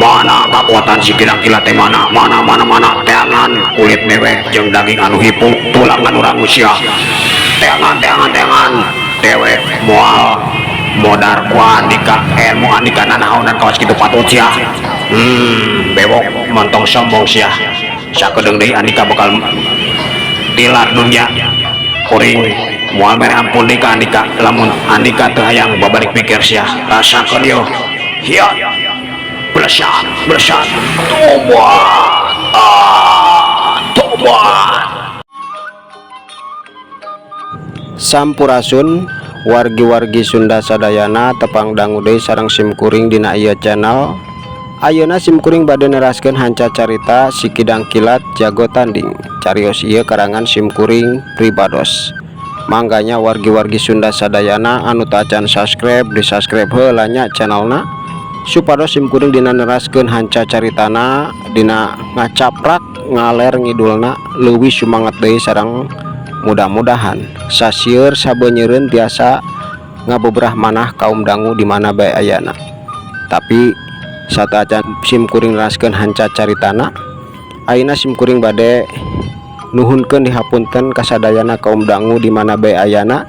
mana kekuatan si kira-kira teh mana teangan kulit mewek jeung daging anu hipung tulangan urang usia teangan dewek moal modar ku andika ilmu andika nanaonan kawas kitu patut sia bewok montong sombong sia sakedeung deui andika bakal tilar dunya kuring moal mere ampun deui ka andika lamun andika teu hayang babalik pikir sia rasakeun ieu hiat bersat tobat Sampurasun wargi-wargi Sunda sadayana tepang dangu deui sareng simkuring dina ieu channel. Ayeuna simkuring bade neraskeun hanca carita si Kidang Kilat Jago Tanding. Carios ieu karangan simkuring pribados. Mangganya wargi-wargi Sunda sadayana anu teu acan subscribe di subscribe heula nya channelna supados simkuring dina neraskeun hanca caritana dina ngacaprak ngaler ngidulna leuwih sumanget deui sareng mudah-mudahan sasieur sabeunyereun tiasa ngabebrah manah kaum dangu di mana bae ayana. Tapi sateuacan simkuring neraskeun hanca caritana ayeuna simkuring bade nuhunkeun dihapunten kasadayana kaum dangu di mana bae ayana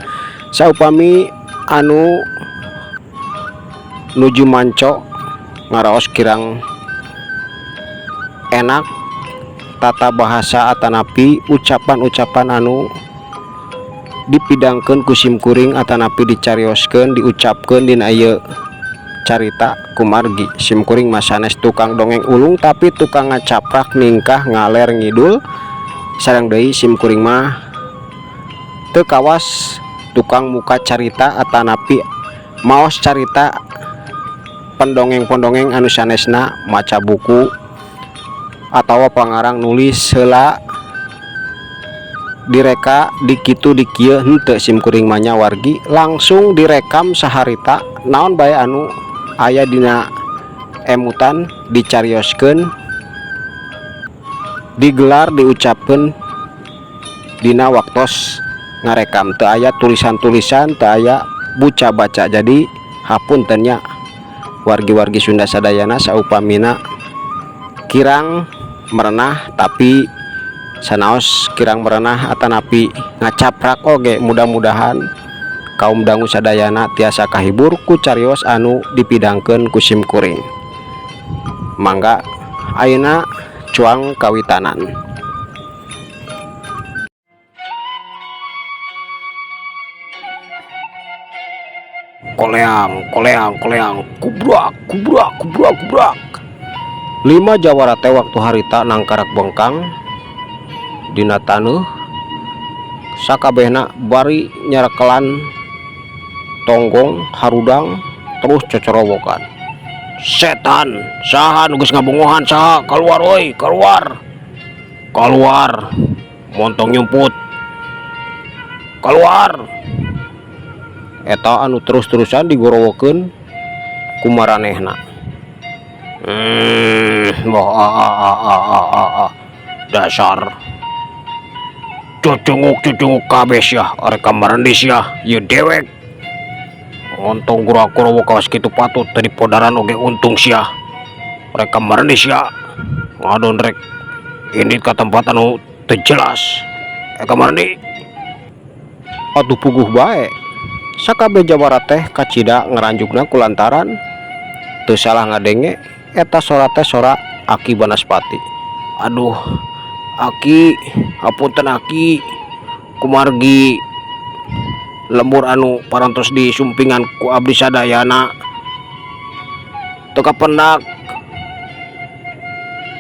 saupami anu nuju manco ngaraos kirang enak tata bahasa atanapi ucapan-ucapan anu dipidangkeun ku simkuring atanapi dicarioskeun diucapkeun dina ieu carita kumargi. Simkuring mah sanes tukang dongeng ulung tapi tukang ngacaprak ningkah ngaler ngidul sareng deui simkuring mah teu kawas tukang muka carita atanapi maos carita pendongeng-pendongeng anu sanesna maca buku atawa pangarang nulis heula direka dikitu dikieu henteu simkuring mah nya wargi langsung direkam saharita naon bae anu aya dina emutan dicarioskeun digelar diucapkeun dina waktos ngarekam teu aya tulisan-tulisan teu aya buca baca. Jadi hapuntennya wargi-wargi Sunda sadayana saupamina kirang merenah tapi sanaos kirang merenah atanapi ngacaprak oge mudah-mudahan kaum dangu sadayana tiasa kahibur ku carios anu dipidangkeun ku simkuring. Mangga ayeuna cuang kawitanan. Koleang kubrak. 5 jawara teh waktu harita nangkarak bengkang dina taneuh sakabehna bari nyarekelan tonggong harudang terus cocorowokan. Setan saha nu geus ngabongohan saha keluar oi keluar montong nyumput keluar eta anu terus-terusan digorowokeun ku maranehna. Dasar cucunguk kabeh sia arek kamarandi sia ieu dewek montong gura-gura kawas kitu patut tadi podaran oge untung sia arek kamarandi sia ngadon rek ini ka tempat anu teu jelas kamarandi atuh puguh bae. Sakabeh jawara teh kacida ngaranjukna kulantaran teu salah ngadenge eta sora teh sora Aki Banaspati. Aduh Aki, hapunten Aki, kumargi lembur anu parantos di sumpingan ku abdi sadayana teu kapendak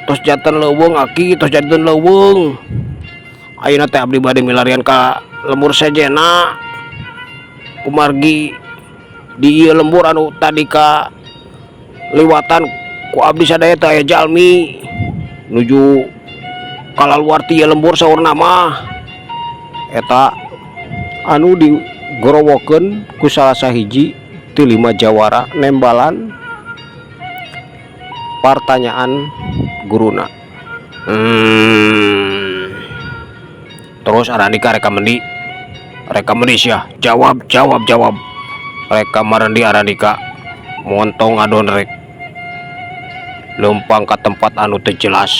tos janten leuweung Aki, tos janten leuweung ayeuna teh abdi bade milarian ka lembur sejenna kumargi di ieu lembur anu tadi ka liwatan ku abdi sadaya teh aya jalmi nuju kalaluar ti ieu lembur saurna mah eta anu digorowokeun ku salah sahiji ti 5 jawara nembalan pertanyaan guruna. Terus Arandika reka mendi sia jawab reka marandi Arandika montong adon rek lempang ke tempat anu teu jelas.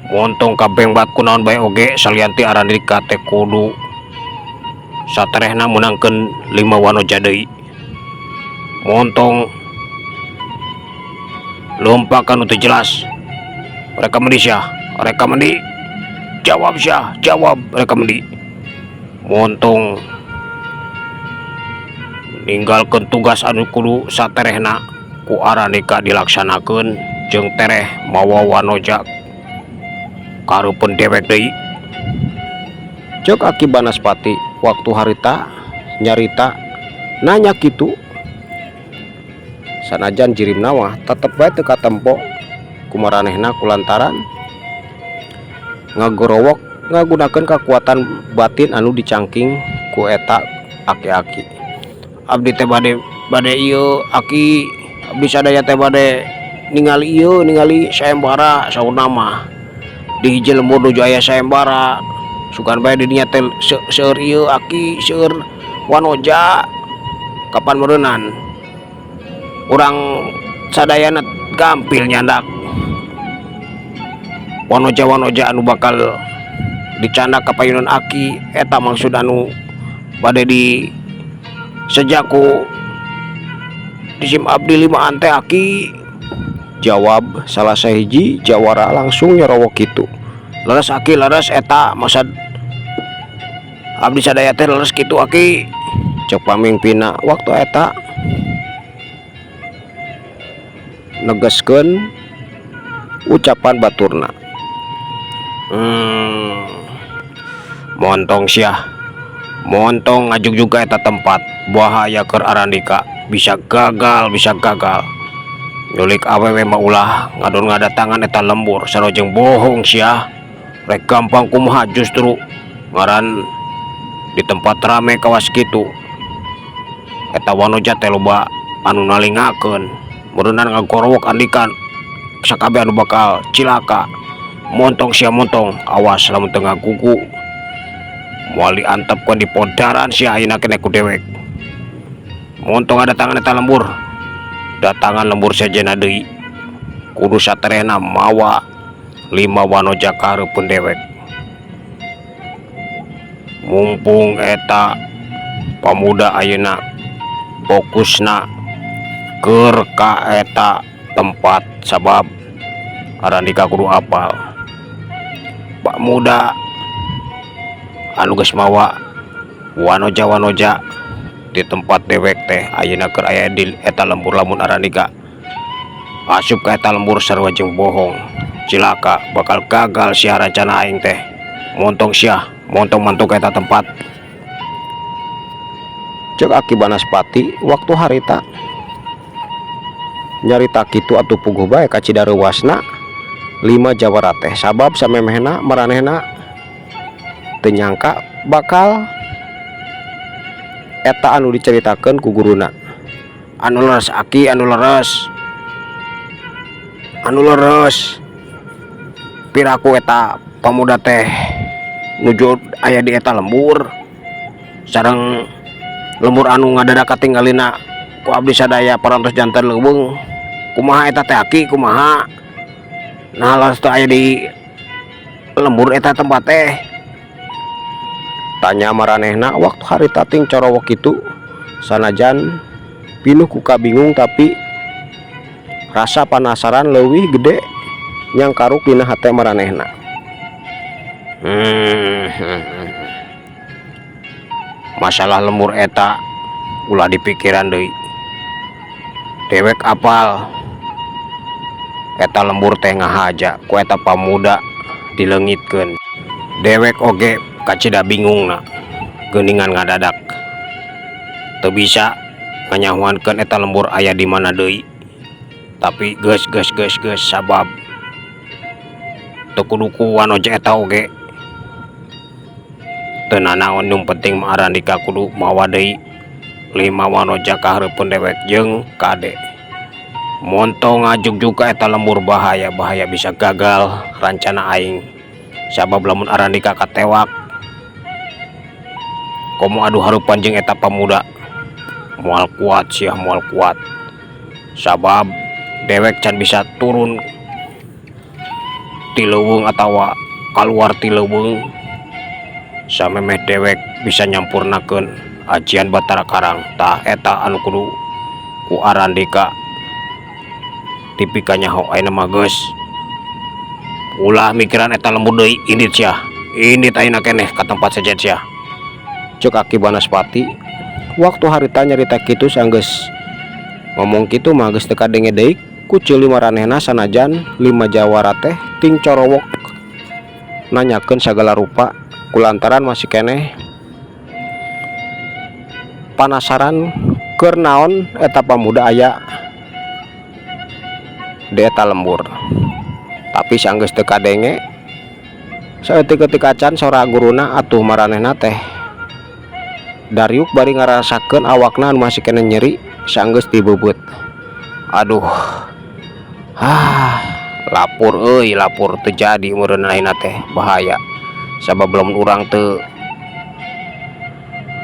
Montong kabeng bat kunaon bae oge salianti Arandika teh kudu saterehna menangkeun 5 wanoja deui. Montong lompak anu teu jelas. Mereka mendi sia, mereka mendi. Jawab sia, jawab mereka mendi. Montong ninggalkeun tugas anu kudu saterehna ku Arandika dilaksanakeun jeung tereh mawa wanoja karupeun dewek deui. Cek Aki Banaspati waktu harita nyarita nanya kitu sanajan jirimna mah tetep bae teu katempo kumaranehna kulantaran ngagorowok ngagunakeun kekuatan batin anu dicangking ku eta aki-aki. Abdi teh bade ieu Aki, abdi sadaya teh bade ningali ieu ningali sayembara saurna mah di hiji lembur nuju aya sayembara sugan bae di dinya teh seueur ieu Aki, seueur wanoja kapan meureunan urang sadayana gampil nyandak wanoja-wanoja anu bakal dicandak ka payunan Aki. Eta maksud anu bade di sejaku disim abdi 5 teh Aki, jawab salah sahiji jawara langsung nyerowok kitu. Leres Aki, leres eta maksud abdi sadaya teh leres kitu Aki, cek pamingpina waktu eta negeskeun ucapan baturna. Montong sia, montong ngajuk juga eta tempat bahaya keur Arandika, bisa gagal nyulik awewe mah ulah ngadon ngadatangan eta lembur sarojeng bohong sia. Rek gampang kumaha justru ngaran di tempat rame kawas kitu eta wanoja teh loba anu nalingakeun meureunan ngagorowok Andika sakabeh anu bakal cilaka. Montong sia, montong awas lamun teu ngagugu moal diantepkeun di podaran sia ayeuna keneh ku dewek. Montong ada tangan eta lembur, datangan lembur sejenna deui kudu saterehna mawa 5 wanoja ka hareupeun dewek. Mumpung eta pamuda ayeuna fokusna keur ka eta tempat sabab Arandika kudu apal Pak muda anu geus mawa wanoja-wanoja di tempat dewek teh ayeuna keur aya di eta lembur. Lamun Arandika asup ka eta lembur sarua jeung bohong cilaka bakal gagal sia rencana aing teh. Montong sia, montong mantu ka eta tempat. Cek Aki Banaspati waktu harita nyarita kitu atuh puguh bae ka cidareuwasna 5 jawara teh sabab samemehna maranehna teu nyangka bakal eta anu diceritakeun ku guruna. Anu leres Aki, anu leres piraku eta pamuda teh nuju aya di eta lembur sareng lembur anu ngadadak katinggalina ku abdi sadaya parantos janten leuweung. Kumaha eta teh Aki, kumaha nah laras teu aya di lembur eta tempat teh? Tanya maranehna waktu harita ting corowok kitu sanajan pinuh ku kabingung tapi rasa penasaran leuwih gede nyangkaruk dina hate maranehna. Masalah lembur eta ulah dipikiran deui. Dewek apal eta lembur teh ngahaja ku eta pamuda dileungitkeun. Dewek oge kacida bingungna geuningan ngadadak teu bisa nganyahoankeun eta lembur aya di mana deui. Tapi geus sabab teu kudu ku wanoja eta oge teu nanaon. Yang penting mah Arandika kudu mawa deui 5 wanoja ka hareupeun dewek jeung kade. Montong ngajuk juga eta lembur bahaya bisa gagal rencana aing sabab lamun Arandika katewak komo adu harupan jeung eta pamuda moal kuat sia, moal kuat sabab dewek can bisa turun ti leuweung atawa keluar ti leuweung samemeh dewek bisa nyampurnakeun ajian Batara Karang. Tah eta anu kudu ku Arandika tipika nyaho ayeuna mah geus ulah mikiran eta lembur deui indit sia indit ayeuna keneh ka tempat sejen sia cek Aki Banaspati. Waktu harita nyarita kitu sanggeus ngomong kitu mah geus teu kadenge deui ku ceuli maranehna sanajan 5 jawara teh ting corowok nanyakeun sagala rupa kulantaran masih keneh panasaran keur naon eta pamuda aya di eta lembur. Tapi sanggeus teu kadenge saeutik-eutik acan sora guruna atuh maranehna teh Dariuk bari ngarasakeun awakna anu masih keneh nyeri sanggeus dibebeut. Aduh, lapur euy lapur teu jadi meureun ayeuna teh bahaya sabab belum urang teu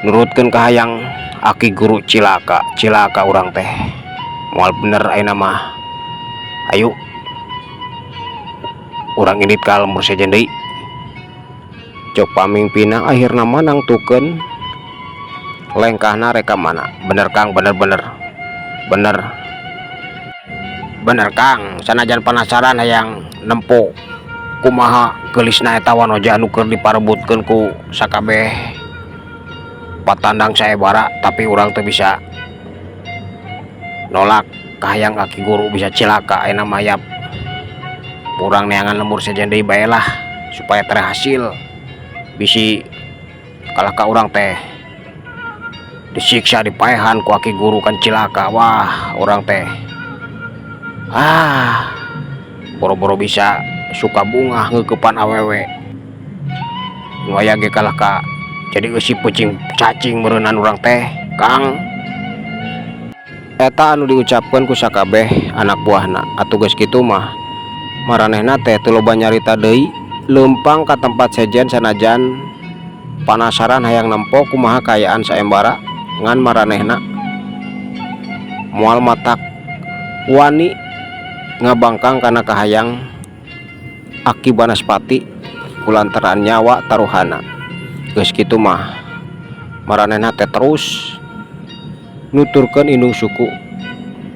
nurutkeun ka hayang Aki Guru cilaka urang teh moal bener ayeuna mah ayo urang indit ka lembur sejen deui cok pamimpina akhirna manang tukeun lengkahna reka mana. Bener Kang, bener Kang, sanajan penasaran hayang nempo kumaha geulisna eta wanoja anu keur diparebutkeun ku sakabeh patandang saebara, tapi urang teu bisa nolak kahayang Aki Guru bisa cilaka ayeuna mah yap urang neangan lembur sejen deui bae lah supaya terhasil bisi kalah ka urang teh disiksa dipaehan ku Aki Guru kan cilaka. Wah orang teh boro-boro bisa suka bunga ngeukepan awewe nu aya ge kalah ka jadi eusi peucing cacing meureunan urang teh Kang. Eta anu diucapkeun ku sakabeh anak buahna. Atuh geus kitu mah maranehna teh teu loba nyarita deui leumpang ka tempat sejen sanajan panasaran hayang nempo kumaha kaayaan saembara ngan maranehna moal matak wani ngabangkang kana kahayang Aki Banaspati kulantaran nyawa taruhana. Geus kitu mah maranehna teh terus nuturkeun indung suku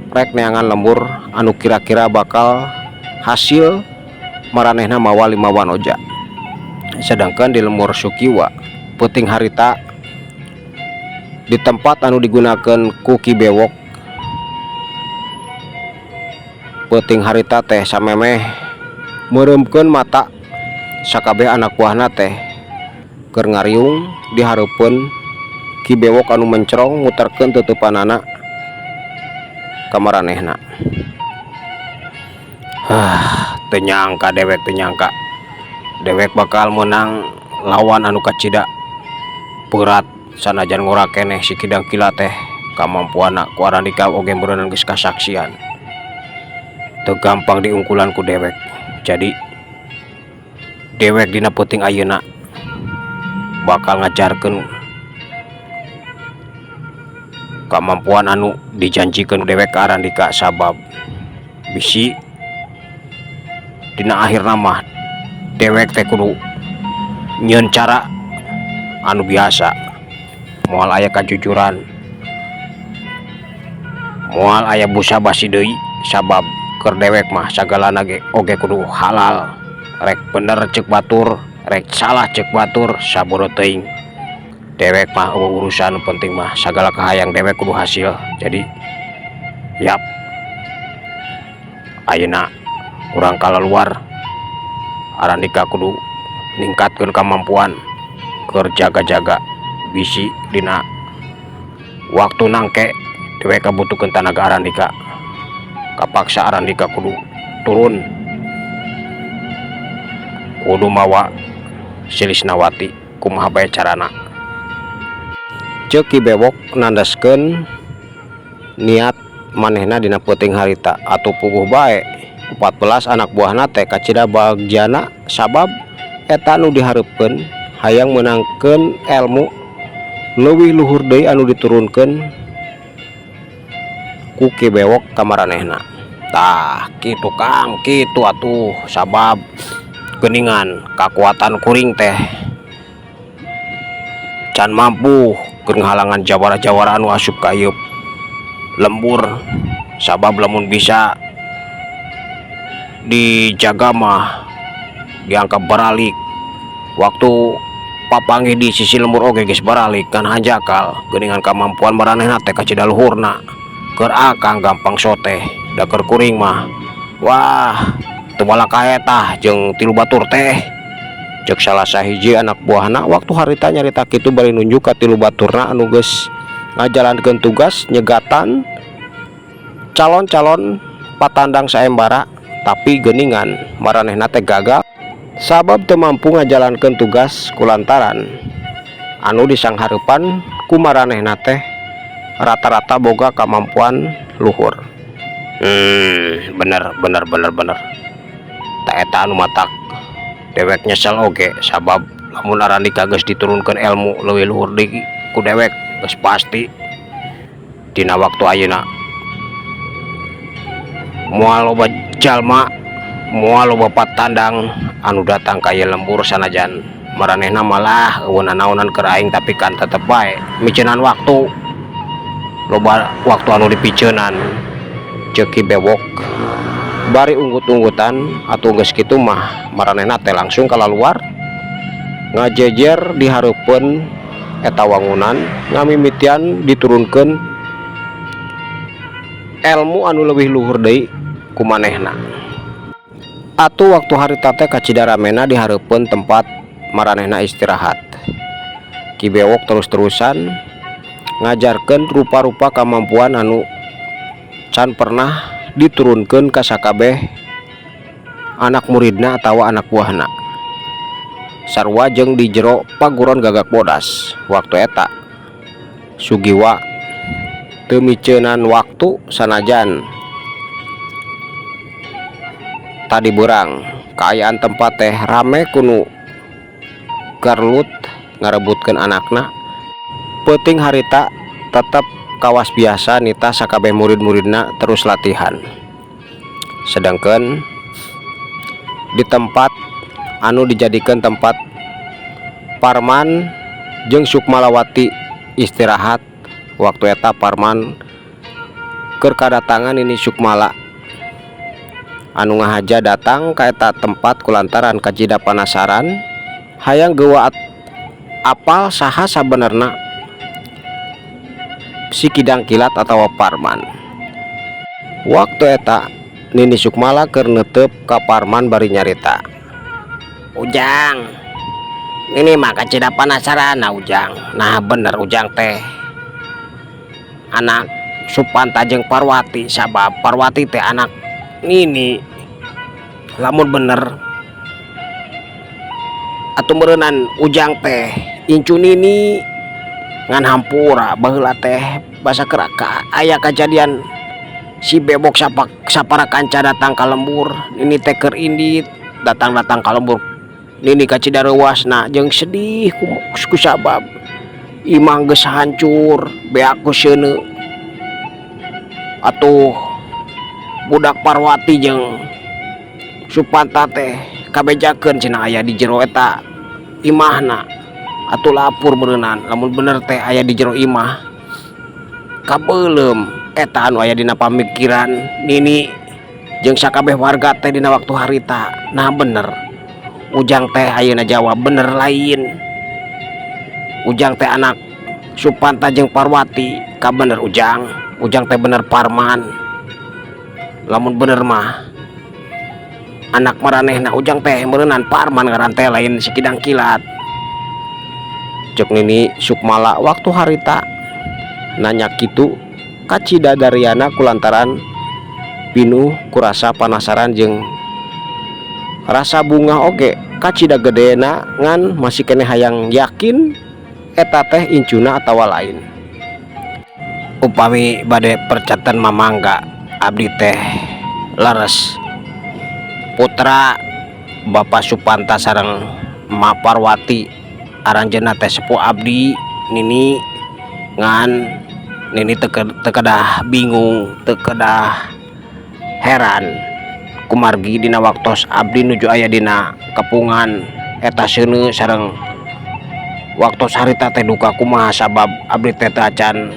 rek neangan lembur anu kira-kira bakal hasil maranehna mawa 5 wanoja. Sedangkan di lembur Sukiwa peuting harita di tempat anu digunakan ku Ki Bewok peuting harita teh samemeh meureumkeun mata sakabeh anak buahna teh keur ngariung di hareupeun Ki Bewok anu mencrong nguterkeun teutupanana ka maranehna. Teu nyangka dewek bakal menang lawan anu kacida berat sanajan ngora keneh si Kidang Kila teh kamampuanna ku Arandika oge beureunan geus kasaksian teu gampang diungkulan ku dewek. Jadi dewek dina peuting ayeuna bakal ngajarkeun kamampuan anu dijanjikeun dewek ka Arandika sabab bisi dina akhirna mah dewek teh kudu nyieun cara anu biasa moal aya kajujuran moal aya busa basi deui sabab keur dewek mah sagalana ge oge kudu halal rek bener ceuk batur rek salah ceuk batur saboro teuing dewek mah urusan penting mah sagala kahayang dewek kudu hasil. Jadi yap ayeuna urang kalaluar Arandika kudu ningkatkeun kemampuan keur jaga-jaga bisi dina waktu nangke dewek kabutuhkeun tenaga Arandika kapaksa Arandika kudu turun kudu mawa Silisnawati kumaha bae carana. Ceuk Ki Bewok nandaskeun niat manehna dina peuting harita atuh puguh bae 14 anak buahna teh kacida bagjana sabab eta anu dihareupeun hayang meunangkeun elmu leuwih luhur deui anu diturunkeun ku Ki Bewok ka maranehna. Tah gitu Kang, gitu atuh sabab geningan kekuatan kuring teh can mampu halangan jawara-jawara anu asup kayup lembur, sabab lamun bisa dijaga mah diangkat beralik waktu papanggih di sisi lembur oge geus baralik kan hanjakal geningan kemampuan maranehna teh kacida luhurna keur akang gampang soteh da keur kuring mah wah teu bala kaetah jeung tilu batur teh cek salah sahiji anak buahna waktu harita nyarita kitu bari nunjuk ka tilu baturna anu geus ngajalankeun tugas nyegatan calon-calon patandang saembara tapi geningan maranehna teh gagal sabab teu mampu ngajalankeun tugas kulantaran anu disanghareupan ku maranehna teh rata-rata boga kemampuan luhur. Bener tak eta anu matak dewek nyesel oge sabab lamun arani kageus diturunkeun ilmu leuwih luhur deui ku dewek geus pasti dina waktu ayeuna moal loba jalma moal loba patandang anu datang ka ieu lembur sanajan maranehna malah eueun naonan keur aing tapi kan tetep bae miceunaan waktu loba waktu anu dipiceunan ceuk Ki Bewok bari unggut-unggutan atuh geus kitu mah maranehna teh langsung kalaluar ngajejer dihareupeun eta wangunan ngamimitian diturunkeun ilmu anu leuwih luhur deui ku manehna. Atuh waktu harita teh kacida ramena dihareupeun tempat maranehna istirahat. Ki Bewok terus-terusan ngajarkeun rupa-rupa kemampuan anu can pernah diturunkeun ka sakabeh anak muridna atawa anak buahna sarua jeung di jero paguron Gagak Bodas. Waktu eta Sugiwa teu miceunan waktu sanajan tadi berang kaayaan tempat teh rame kunu garlut ngarebutkeun anakna peuting harita tetep kawas biasa nita sakabeh murid-muridna terus latihan sedangkan di tempat anu dijadikan tempat Parman jeung Sukmalawati istirahat waktu eta Parman keur kadatangan ini Sukmala anu ngahaja datang ka eta tempat kulantaran kacida penasaran hayang geua apal saha sabenerna si Kidang Kilat atau Parman. Waktu eta Nini Sukmala keur neuteup ka Parman bari nyarita, "Ujang, ini mah kacida penasaran na Ujang. Nah bener Ujang teh anak Supanta jeung Parwati sabab Parwati teh anak Nini. Lamun bener atuh meureunnan Ujang teh incu Nini ngan hampura baheula teh basa keraka aya kejadian si Bewok sapara kanca datang ka lembur Nini teh keur indit datang ka lembur Nini kacida reuasna jeung sedih ku sabab imah geus hancur beak ku seuneu atuh budak Parwati jeung Supanta teh kabejakeun cenah aya di jero eta imahna atuh lapur berenang lamun bener teh aya di jero imah kabeulem eta anu aya dina pamikiran Nini jeung sakabeh warga teh dina waktu harita. Nah bener Ujang teh ayeuna jawab bener lain Ujang teh anak Supanta jeung Parwati ka bener Ujang teh bener Parman lamun bener mah anak maranehna Ujang teh meureunnan Parman ngaran teh lain si Kidang Kilat. Cek Nini Sukmala waktu harita nanya kitu kacida dariana kulantaran pinuh kurasa penasaran jeung rasa bunga oge kacida gedena ngan masih kene hayang yakin eta teh incuna atawa lain. Upami bade percatan mamangga abdi teh leres putra Bapak Supanta sareng Ma Parwati aranjeunna teh sepuh abdi Nini ngan Nini teu kedah bingung teu kedah heran kumargi dina waktos abdi nuju aya dina kepungan eta seuneu sareng waktos harita teh duka kumaha sabab abdi teh acan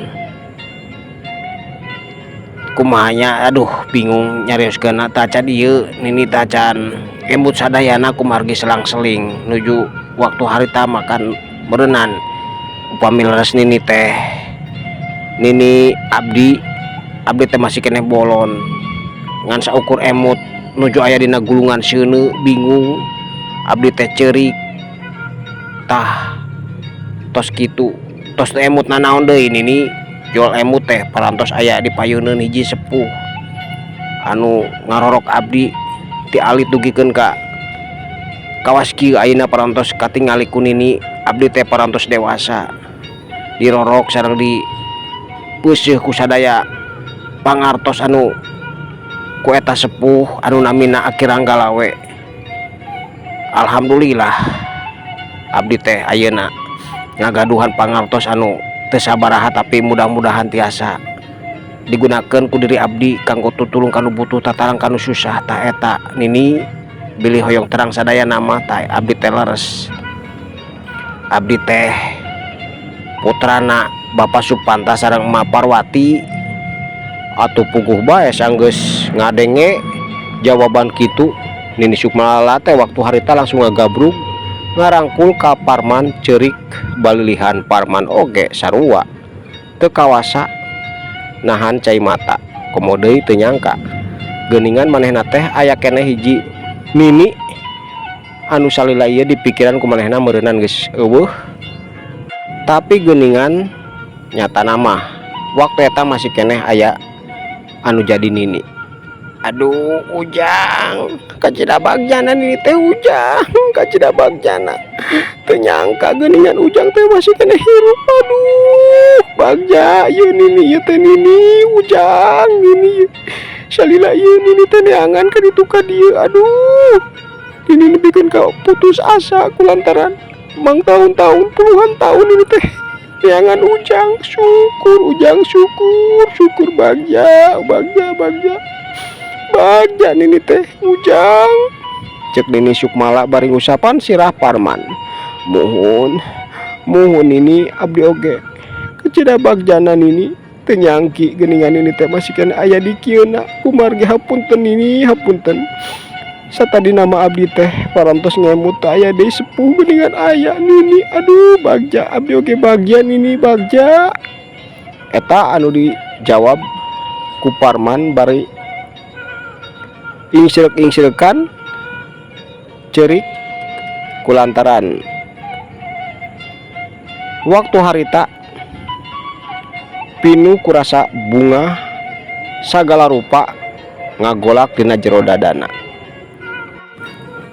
kumahanya bingung nyarioskeun teh acan ieu nini teh acan embut sadayana kumargi selang-seling nuju waktu harita makan berenang upami leres nini teh abdi teh masih kene bolon ngan saukur emut nuju aya dina gulungan seuneu bingung abdi teh ceurik tah tos kitu tos teh emut nanaon deui nini jual emut teh parantos aya di payeuneun hiji sepuh anu ngarorok abdi ti alit dugikeun ka kawas kieu ayeuna parantos katingali ku nini abdi teh parantos dewasa dirorok sareng di peuseuh ku sadaya pangartos anu ku eta sepuh anu namina Aki Ranggalawe. Alhamdulillah abdi teh ayeuna ngagaduhan pangartos anu teu sabaraha tapi mudah-mudahan tiasa digunakeun ku diri abdi kanggo tutulung kanu butuh tatarang kanu susah tah eta nini bilih hoyong terang sadaya nama tah abdi teh leres. Abdi teh putrana Bapak Supanta sareng Ma Parwati atuh puguh bae sanggeus ngadenge jawaban kitu Nini Sukmala teh waktu harita langsung ngagabrug ngarangkul ka Parman ceurik balilihan Parman oge sarua teu kawasa nahan cai mata komo deui teu nyangka geuningan manehna teh aya keneh hiji nini anu salila ieu dipikiran ku manehna meureunnan geus eueuh tapi geuningan nyata nama waktu eta masih keneh aya anu jadi nini. Aduh ujang kacida bagjana nini teh ujang kacida bagjana teu nyangka geuningan ujang teh masih kena hirup. Aduh bagja ieu nini ieu teh nini ujang nini salila ieu nini teh neangan ka ditu ka dieu. Aduh nini bikin ka putus asa kulantaran mang tahun-tahun puluhan tahun ini teh neangan ujang. Syukur ujang syukur bagja nini teh ujang cek Nini Sukmala bari ngusapan sirah Parman muhun nini abdi oge kecida bagjana nini teu nyangki geuningan nini teh masih kena aya di kieuna kumargi hapunten nini hapunten satadi nama abdi teh parantos ngemut aya deui sepuh geuningan aya nini. Aduh bagja abdi oge bagja nini bagja eta anu dijawab ku Parman bari ingsirek-ingsirekan cerik kulantaran waktu harita pinu kurasa bunga sagala rupa ngagolak dina jero dadana.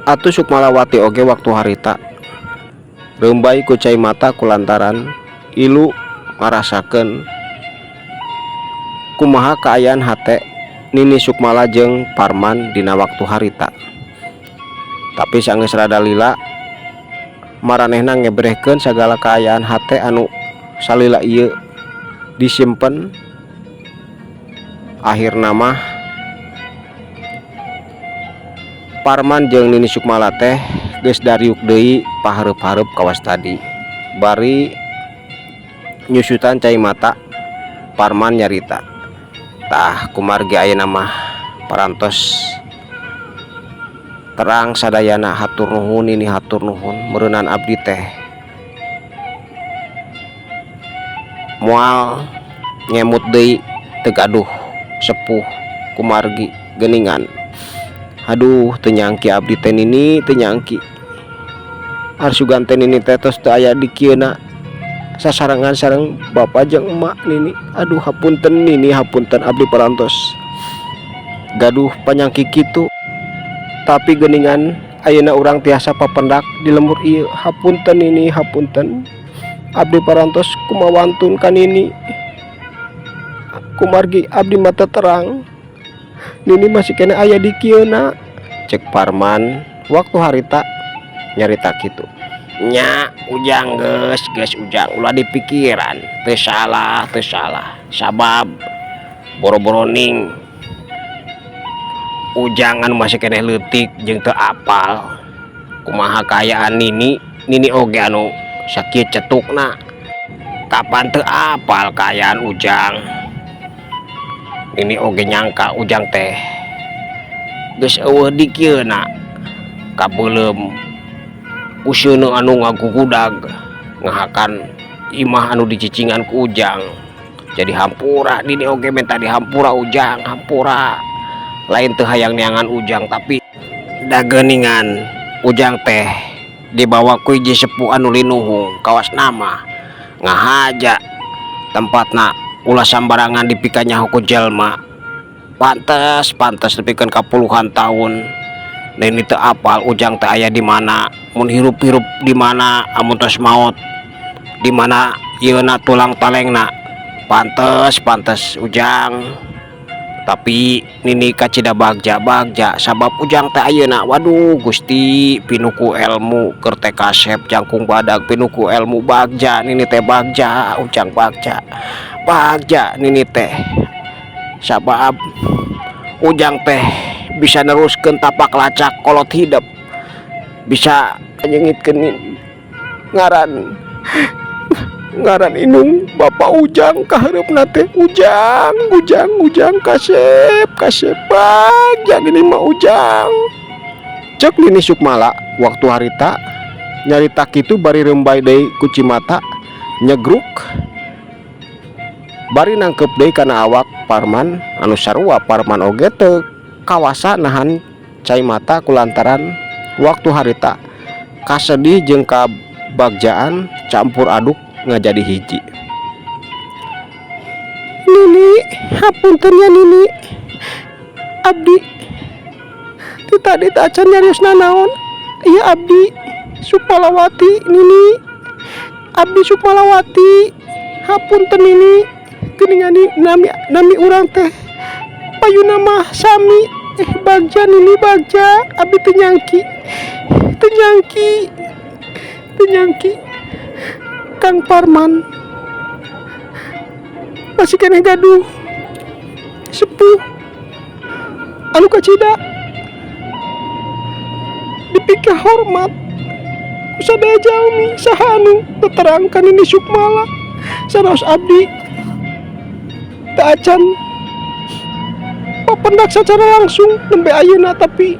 Atuh Sukmalawati oge waktu harita rembay ku cai mata kulantaran ilu ngarasakeun kumaha kaayaan hate Nini Sukmala jeung Parman dina waktu harita. Tapi sanggeus rada lila maranehna ngebrehkeun sagala kaayaan hate anu salila ieu disimpen. Akhirna mah Parman jeung Nini Sukmala teh geus dariuk deui pahareup-hareup kawas tadi. Bari nyusutan cai mata Parman nyarita tah kumargi ayeuna mah parantos terang sadayana hatur nuhun ini hatur nuhun meureunnan abdi teh moal ngemut deui teu gaduh sepuh kumargi geuningan. Aduh teu nyangki abdi teh nini teu nyangki arsugan teh nini teh tos teu aya di kieuna sasarangan sareng bapak jeung emak nini. Aduh hapunten nini hapunten abdi parantos gaduh panyangki kitu tapi geuningan ayeuna urang tiasa papendak di lembur ieu. Hapunten nini hapunten abdi parantos kumawantun ka nini kumargi abdi mata terang nini masih kena aya di kieuna cek Parman waktu harita nyarita kitu. Nya ujang geus ujang ulah dipikiran teu salah sabab boro-boro ning Ujang anu masih keneh leutik jeung teu apal kumaha kaayaan Nini oge anu sakieu cetukna. Kapan teu apal kaayaan Ujang. Nini oge nyangka Ujang teh geus eueuh dikieuna kabeulem useuneun anu ngagugudag ngahakan imah anu dicicingan ku Ujang. Jadi hampura Nini oge minta dihampura Ujang, hampura. Lain teu hayang neangan Ujang tapi dageuningan Ujang teh dibawa ku hiji sepuh anu linuhung kawas nama ngahaja tempatna ulah sambarangan dipikannya ku jelma. Pantes nepikeun ka puluhan tahun Nini teu apal Ujang teh aya di mana, mun hirup-hirup di mana, amun tos maot di mana ieuna tulang talengna. Pantes Ujang. Tapi Nini kacida bagja sabab Ujang teh ayeuna waduh Gusti pinuku ilmu keur teh kasep jangkung badag pinuku ilmu bagja Nini teh bagja Ujang bagja Nini teh sabab Ujang teh bisa neruskeun tapak lacak kolot hidup, bisa nyengitkeun ngaran inung Bapak Ujang ka hareupna teh Ujang kasep bagja Nini mah Ujang. Cek Nini Sukmala waktu harita nyarita kitu bari rembay deui ku Cimata nyegruk bari nangkep deui kana awak Parman anu sarua. Parman oge teu kawasa nahan cai mata kulantaran waktu harita kasedih jeung kabagjaan campur aduk ngajadi hiji. Nini hapunten ya Nini, abdi teu tadi teh acan nyariosna naon. Ieu abdi Sukmalawati Nini, abdi Sukmalawati. Hapunten Nini, geuningan nami urang teh payuna mah sami bagja Nini bagja. Abdi teu nyangki Kang Parman masih keneh gaduh sepuh anu kacida dipikah hormat ku sadaya jalmi saha anu terangkan Nini Sukmala saraos abdi teu acan papendak secara langsung nembe ayeuna tapi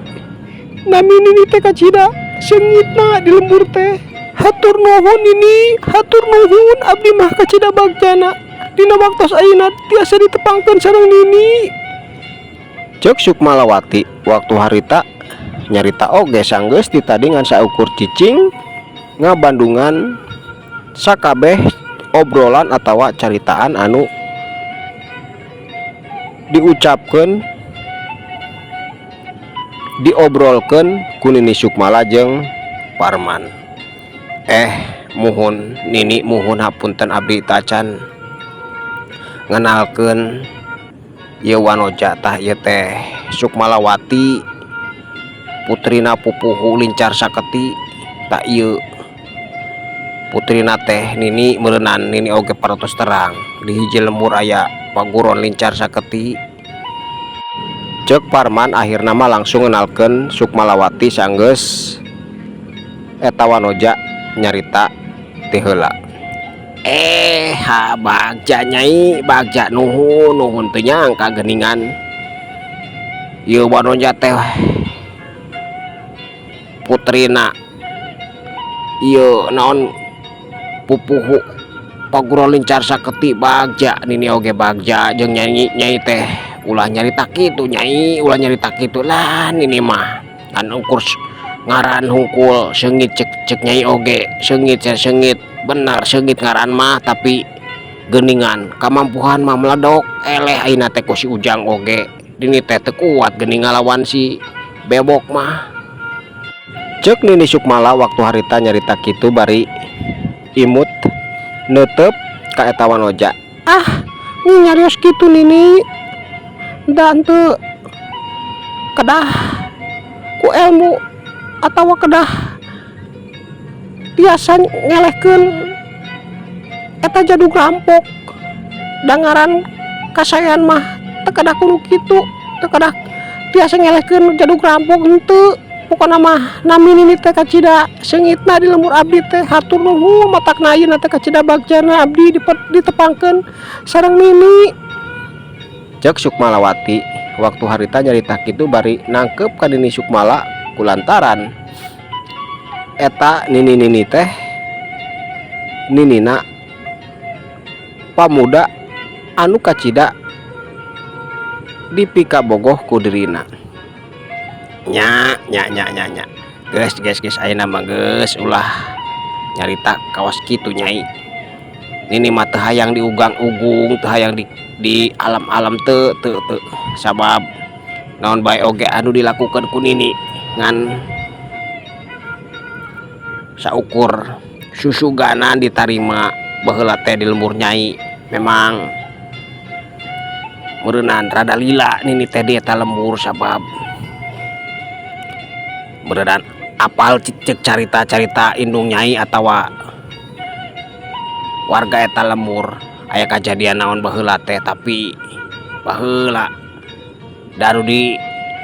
nami Nini teh kacida seungitna di lembur teh. Hatur nuhun Nini, hatur nuhun abdi mah kacida bagjana dina waktos ayeuna tiasa ditepangkeun sareng Nini. Cek Sukmalawati waktu harita nyarita oge sanggeus ditadingan saukur cicing ngabandungan sakabeh obrolan atawa caritaan anu diobrolkeun ku Nini Sukmala jeung Parman. Muhun Nini muhun hapunten abdi tacan ngenalkeun ieu wanoja tah ieu teh Sukmalawati putrina pupuhu Lincar Saketi. Tak ieu putrina teh Nini meuleunan Nini oge paratos terang di hiji lembur aya paguron Lincar Saketi. Cek Parman akhirna mah langsung ngenalkeun Sukmalawati sanggeus eta wanoja nyarita teh heula. Bagja Nyai, bagja nuhun teu nyangka geuningan ieu wanoja teh putrina ieu naon pupuhu paguron Lincar Saketi bagja Nini oge bagja jeung Nyai teh ulah nyarita kitu Nyai, ulah nyarita kitu lah Nini mah anu kurs ngaran hungkul seungit cek Nyai oge seungit bener seungit ngaran mah tapi geuningan kamampuhan mah meledok eleh ayeuna teh ku si Ujang oge Nini teh teu kuat geuning ngalawan si bebok mah. Cek Nini Sukmala waktu harita nyarita kitu bari imut neuteup ka eta wanoja. Nyarios kitu Nini da henteu kedah ku ilmu atawa kedah biasa ngelehkeun eta jaduk rampok dangaran kasayan mah teu kedah kudu kitu teu tiasa ngelehkeun jaduk rampok henteu. Pokona mah nami nini teh kacida seungitna di lembur abdi teh hatur nuhun matakna ayeuna teh kacida bagjana abdi ditepangkeun sareng nini. Cek Sukmalawati waktu harita nyarita kitu bari nangkep ka dini Sukmala kulantaran eta nini teh ninina pamuda anu kacida dipika bogoh ku dirina. Nya geus ayeuna mah geus ulah nyarita kawas kitu nyai. Nini mah teu hayang diugang-ugung, teu hayang di alam-alam teu sabab naon bae oge anu dilakukan ku nini ngan saukur susuganan ditarima baheula teh di lembur nyai. Memang meureunana rada lila nini teh di eta lembur sabab beneran apal cek carita-carita indung nyai atawa warga eta lembur aya kajadian naon baheula teh, tapi baheula daru di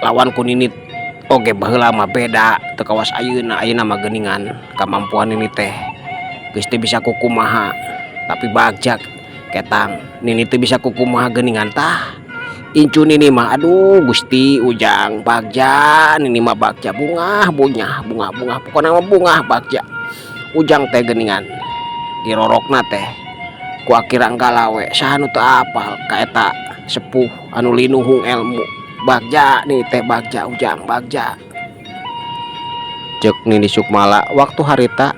lawan ku nini oge baheula mah beda teu kawas ayeuna mah geuningan kamampuan nini teh geus teu bisa kukumaha. Tapi bagjak ketang nini teu bisa kukumaha geuningan tah incu nini mah aduh Gusti ujang bagja nini mah bagja bunga pokona mah bunga bagja ujang teh geuningan dirorokna teh ku akirang galawe saha nu teu apal ka eta sepuh anu linuhung ilmu bagja nini teh bagja ujang bagja. Cek nini Sukmala waktu harita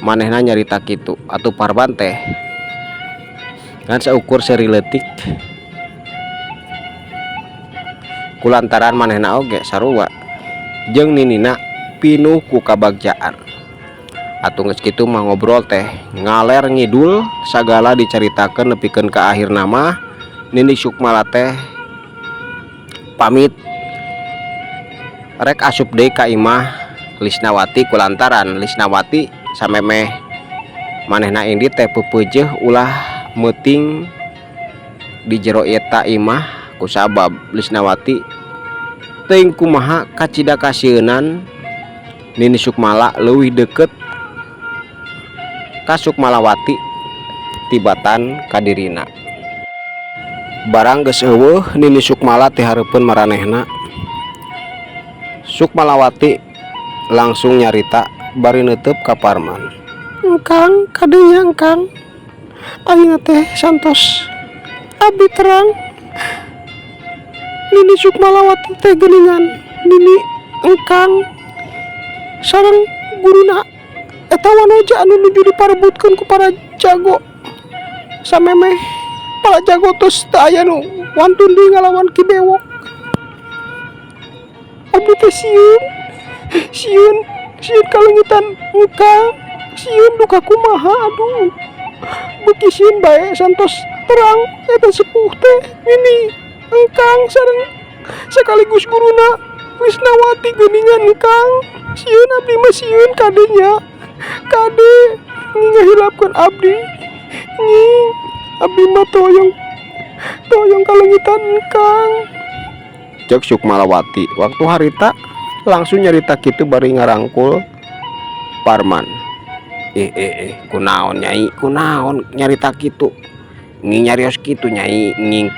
manehna nyarita kitu atuh Parban teh kan saukur seri leutik kulantaran manehna oge sarua jeung ninina pinuh ku kabagjaan. Atuh geus kitu mah ngobrol teh ngaler ngidul sagala dicaritakeun nepikeun ka akhirna mah nini Sukmala teh pamit rek asup deui ka imah Lisnawati kulantaran Lisnawati samemeh manehna indi teh peupeujeuh ulah meuting di jero eta imah kusabab Lisnawati teuing kumaha kacida kasieun nini Sukmala leuwih deukeut ka Sukmalawati tibatan ka dirina. Barang geus eueuh nini Sukmala teh hareupeun maranehna, Sukmalawati langsung nyarita bari neuteup ka Parman. Engkang kadenya engkang ayeuna teh santos abdi terang nini Sukmalawati teh geuningan nini engkang sareng guruna eta wanoja anu nuju diparebutkeun ku para jago samemeh para jago tos teu aya nu wantun deui ngalawan Ki Bewok. Abdi teh sieun kalengitan engkang sieun duka kumaha aduh beuki sieun bae santos terang eta sepuh teh nini engkang sareng sekaligus guruna Wisnawati geuningan engkang sieun abdi mah sieun kadenya kade ngahilapkeun abdi nging abdi mah toyong kalengitan engkang. Cek Sukmalawati waktu harita langsung nyarita kitu bari ngarangkul Parman. Kunaon nyai kunaon nyarita kitu nging nyarios kitu nyai nging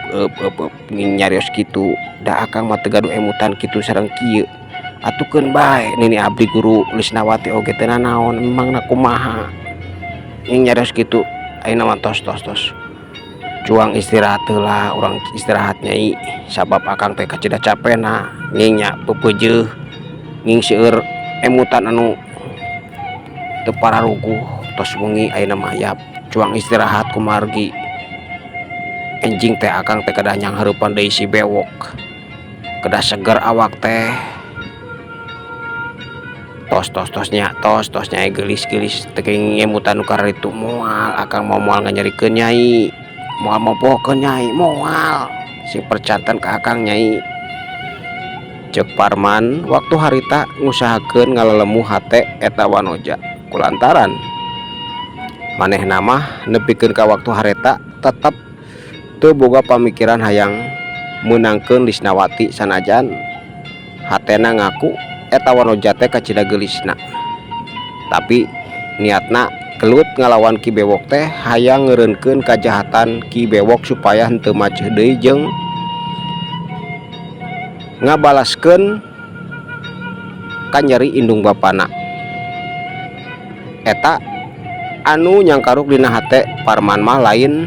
nyarios kitu da akang mah teu gaduh emutan kitu sareng kieu atukeun bae nini abdi guru Lisnawati oge teu nanaon memangna kumaha nging nyarios kitu ayeuna mah tos cuang istirahat heula urang istirahat nyai sabab akang teh kacida capena nging nya peupeujeuh nging seueur emutan anu teu pararuguh tos wengi ayeuna mah yap cuang istirahat kumargi enjing teh akang teh kedah nyang hareupan deui si Bewok kedah seger awak teh tos nyai gelis teuing emutan nu kararitu moal akang moal nganyarikeun nyai moal mopohkeun nyai moal sing percanten ka akang nyai. Cek Parman waktu harita ngusahakeun ngalelemu hate eta wanoja kulantaran manehna mah nepikeun ka waktu harita tetep teu boga pamikiran hayang menangkeun Lisnawati sanajan hatena ngaku eta wanoja teh kacida geulisna, tapi niatna kelut ngalawan Ki Bewok teh hayang ngeureunkeun kajahatan Ki Bewok supaya henteu maceuh deui jeung ngabalaskeun ka nyeri indung bapana. Eta anu nyangkaruk dina hate Parman mah lain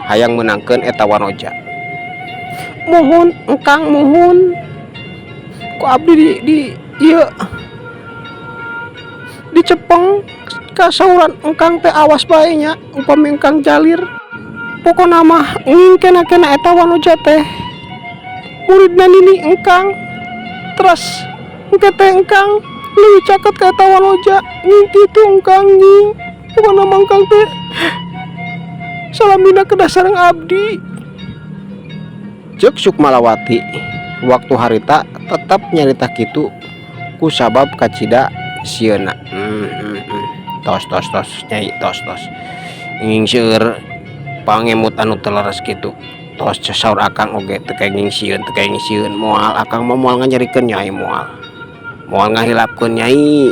hayang menangkeun eta wanoja. Mohon engkang, mohon ku abdi di ieu dicepeng ka sauran engkang teh awas bae nya upami engkang jalir. Pokona mah ngingkena-kena eta wanoja teh muridna nini engkang, teras engke teh engkang leuwih caket ka eta wanoja nging kitu engkang nying. Pokona mah engkang teh salamina kedah sareng abdi. Ceuk Sukmalawati waktu harita tetap nyarita kitu kusabab kacida sieuna. Tos nyai tos nging seueur pangemut anu teu leres kitu. Tos saur akang oge teu kenging sieun moal akang mah moal nganyarikeun nyai, moal ngahilapkeun nyai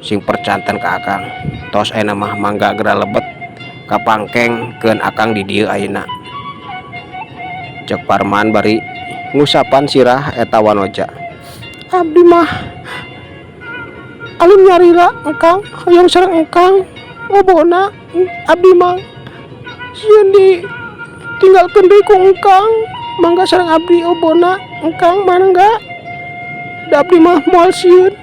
sing percanten ka akang. Tos ayeuna mah mangga gera lebet kapangkengkeun akang di dieu ayeuna. Cek Parman bari ngusapan sirah eta wanoja. Abdi mah alun nyarira engkang hoyong sareng engkang ngobona. Abdi mah sieun ditinggalkeun deui ku engkang, mangga sareng abdi obona engkang mangga. Da abdi mah moal sieun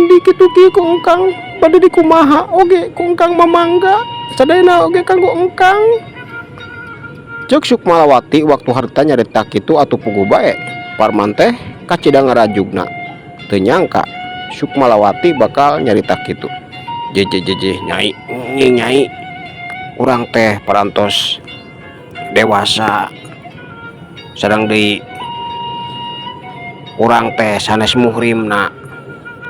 di kitu kieu ku engkang bade dikumaha oge ku engkang mah mangga sadayana oge kanggo engkang. Ceuk Sukmalawati waktu harita nyarita kitu atuh puguh bae Parman teh kacida ngarajugna, teu nyangka Sukmalawati bakal nyarita kitu. Jeje nyai urang teh parantos dewasa sareng deui urang teh sanes muhrimna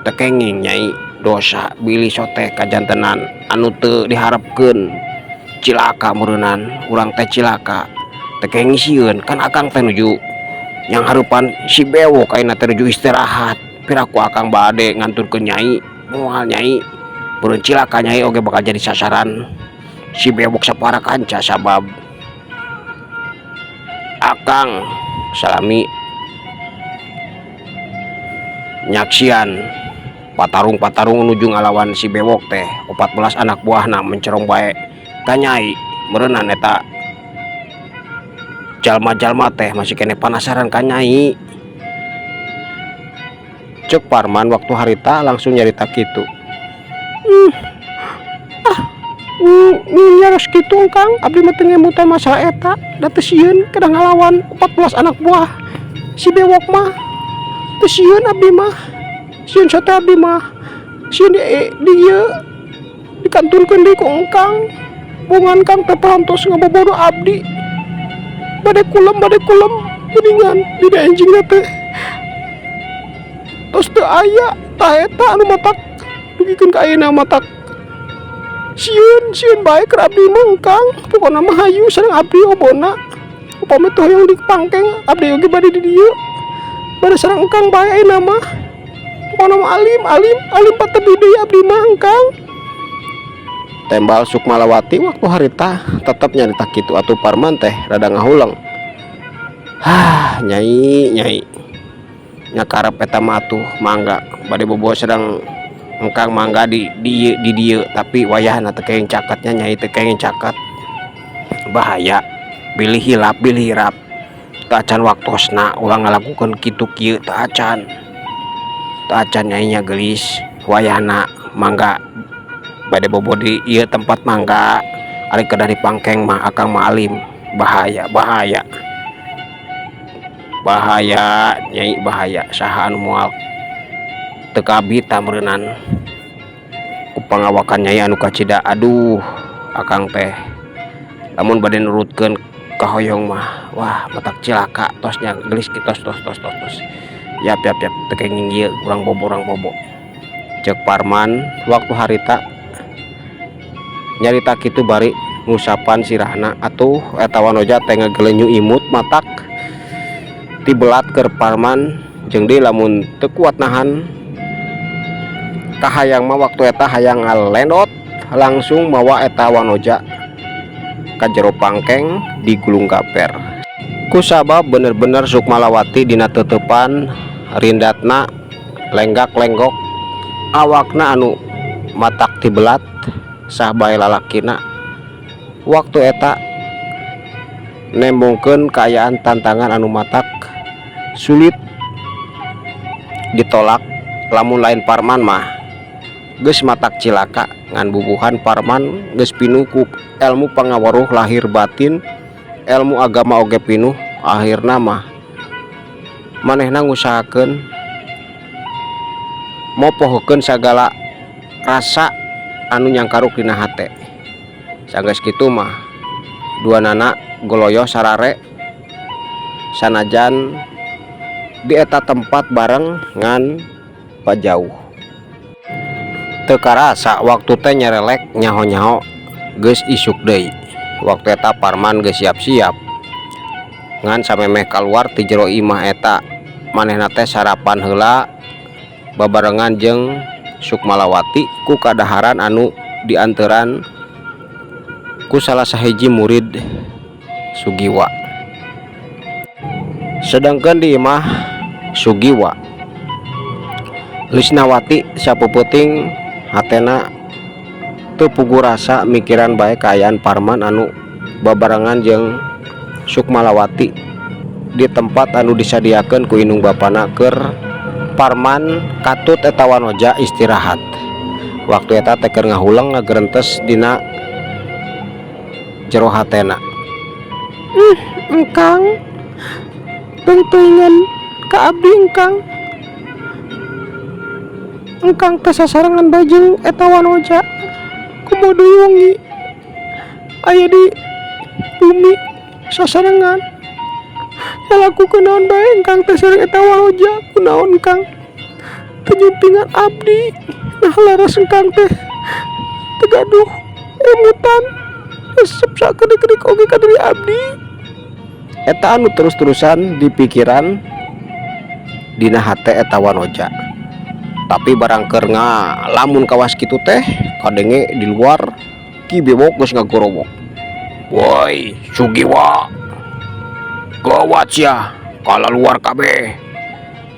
teu kenging nyai dosa bilih sote kajantenan anu teu diharepkeun cilaka meureunnan urang teh cilaka teu kenging sieun kan akang teh nuju yang harupan si Bewok ayeuna teh nuju istirahat piraku akang bade nganturkeun nyai moal nyai peureun cilaka nyai oge bakal jadi sasaran si Bewok sapara kanca sabab akang salami nyaksian patarung nuju ngalawan si Bewok teh 14 anak buahna mencerong bae ka nyai meureunnan eta jalma-jalma teh masih kene panasaran ka nyai. Ceuk Parman waktu harita langsung nyarita kitu. Nyaros kitu engkang abdi mah teu ngemutan masalah eta da teu sieun kedah ngalawan 14 anak buah si Bewok mah teu sieun abdi mah sieun sote abdi mah sieun di ieu dikanturkeun deui ku engkang. Bungan kang teh parantos ngabobodo abdi bade kulem kuningan dina enjingna teh tos teu aya tah eta anu matak dugikeun ka ayeuna matak sieun bae keur abdi mah engkang. Pokona mah hayu sareng abdi obona upami teu hoyong dipangkeng abdi oge bade di dieu bade sareng engkang bae ayeuna mah. Pokona mah alim patebi deui abdi mah engkang. Tembal Sukmalawati waktu harita tetap nyarita kitu atuh Parman teh rada ngahuleng. Nyai nyakarep eta mah atuh mangga bade bobo sedang engkang mangga di dieu tapi wayahna teu kenging caketnya nyai teu kenging caket. Bahaya bilih hilap teu acan waktosna ulang ngalakukeun kitu kieu teu acan nyai nya geulis wayahna mangga bade bobo di ieu tempat mangga ari kedah dipangkeng mah akang mah alim. Bahaya nyai bahaya saha anu moal teu kabita meureunnan ku pangawakan nyai anu kacida. Aduh akang teh lamun bade nurutkeun kahoyong mah wah matak cilaka tosnya gelis tos yap teu kenging ieu urang bobo. Ceuk Parman waktu harita nyarita kitu bari ngusapan sirahna atuh eta wanoja teh ngagelenyu imut matak ti belat keur Parman jeung deui lamun teu kuat nahan kahayang mah waktu eta hayang ngalendot langsung mawa eta wanoja ka jero pangkeng digulung gaper. Kusabab bener-bener Sukmalawati dina teutepan rindatna lenggak-lenggok awakna anu matak ti belat sah bae lalakina. Waktu eta nembongkeun kaayaan tantangan anu matak sulit ditolak lamun lain Parman mah geus matak cilaka ngan bubuhan Parman geus pinuh ku ilmu pangaweruh lahir batin, ilmu agama oge pinuh. Akhirna mah manehna ngusahakeun mopohokeun sagala rasa anu nyangkaruk dina hate. Sanggeus kitu mah duanana goloyo sarare sanajan di eta tempat bareng ngan pajauh. Teu karasa waktu teh nyerelek nyaho-nyaho geus isuk deui. Waktu eta Parman geus siap-siap ngan samemeh kaluar ti jero imah eta manehna teh sarapan heula babarengan jeung Sukmalawati ku kadaharan anu dianteran ku salah sahiji murid Sugiwa. Sedangkan di imah Sugiwa Lisnawati sapeupeting hatena teu puguh rasa mikiran bae kaayaan Parman anu babarengan jeung Sukmalawati di tempat anu disadiakeun ku indung bapana keur Parman katut eta wanoja istirahat. Waktu eta teh keur ngahulang ngagerentes dina jero hatena. Engkang teuingan ka abdi engkang teh sasarangan bajeng eta wanoja kumaha deui wengi aya di bumi sasarangan lakukeun naon bae engkang teh sareng eta wanoja kunaon engkang penyumpingan abdi nah laras engkang teh tegaduh emutan resep sakedik-kedik oge ka diri abdi. Eta anu terus-terusan dipikiran dina hate eta wanoja. Tapi barang keur ngalamun kawas kitu teh kadenge di luar Ki Bewok geus ngagorowok. Woi Sugiwa, gawat sia kala luar kabeh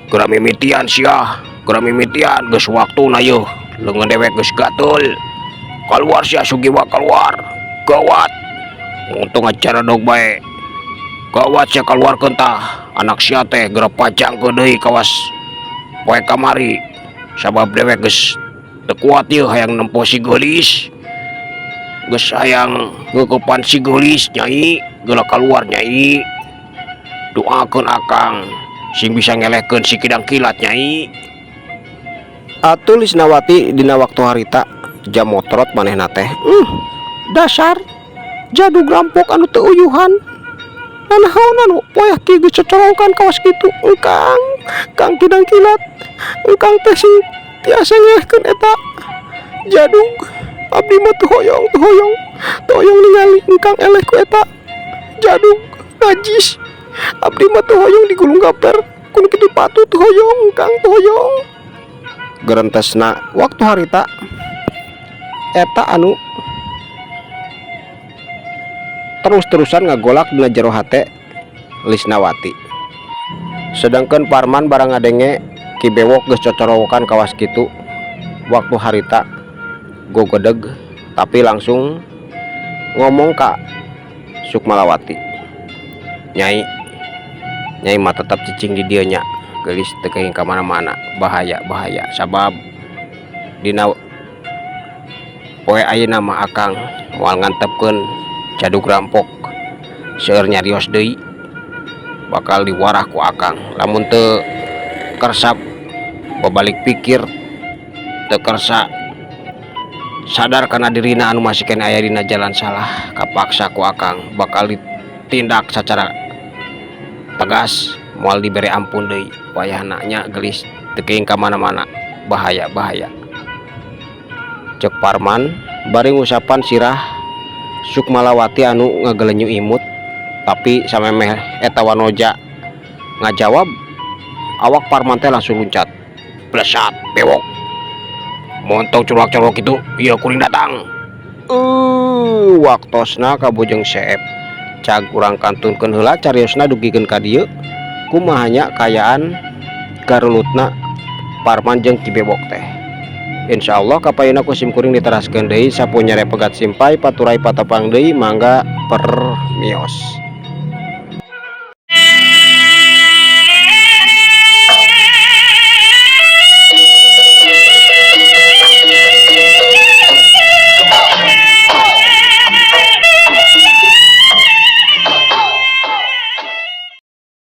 geura mimitian sia geura mimitian geus waktuna yeuh leungeun dewek geus gatul kaluar sia Sugiwa keluar gawat untung acara dog bae gawat sia kaluarkeun tah anak sia teh geura pajangkeun deui kawas poe kamari sabab dewek geus teu kuat yeuh hayang nempo si geulis geus hayang ngeukupan si geulis nyai geula kaluar nyai doakeun akang sing bisa ngelehkeun si kidang kilat nyai. Atuh Lisnawati dina waktu harita jam motrot manehna teh Dasar jadug rampok anu teu uyuhan. Nanaon anu poyah ki geus cocolongkan kawas kitu engkang kidang kilat engkang teh sing tiasa ngelehkeun eta jadug. Abdi mah teu hoyong ningali engkang eleh ku eta jadug najis. Abdi mah teu hoyong digulung gaper kun kitu patut teu hoyong engkang teu hoyong. Gerentesna waktu harita eta anu terus-terusan ngagolak dina jero hate Lisnawati. Sedangkan Parman barang ngadenge Ki Bewok geus cocorowokan kawas kitu waktu harita gogedeg tapi langsung ngomong ka Sukmalawati, Nyai mah tetap cicing di dieu nya geulis teu kenging ka mana-mana bahaya sabab dina poe ayeuna mah akang moal ngantepkeun jadug rampok seueur nyarios deui bakal diwarah ku akang lamun teu kersa babalik pikir teu kersa sadar kana dirina anu masih kena aya dina jalan salah kapaksa ku akang bakal ditindak secara tegas moal dibere ampun deui wayahna nya geulis teu kenging ka mana-mana bahaya cek Parman bari ngusapan sirah Sukmalawati anu ngagelenyu imut, tapi samemeh eta wanoja ngajawab, awak Parman teh langsung luncat, blesat bewok. Montong colok-colok itu, iya kuring datang. Waktosna kabujeng Syep. Cag urang kantunkeun heula cariosna dugikeun ka dieu. Kumahanya kayaan garulutna Parman jeung Kibebok teh. Insyaallah kapayuna ku simkuring diteraskeun deui sapunya repegat simpai paturai patapang deui mangga permios.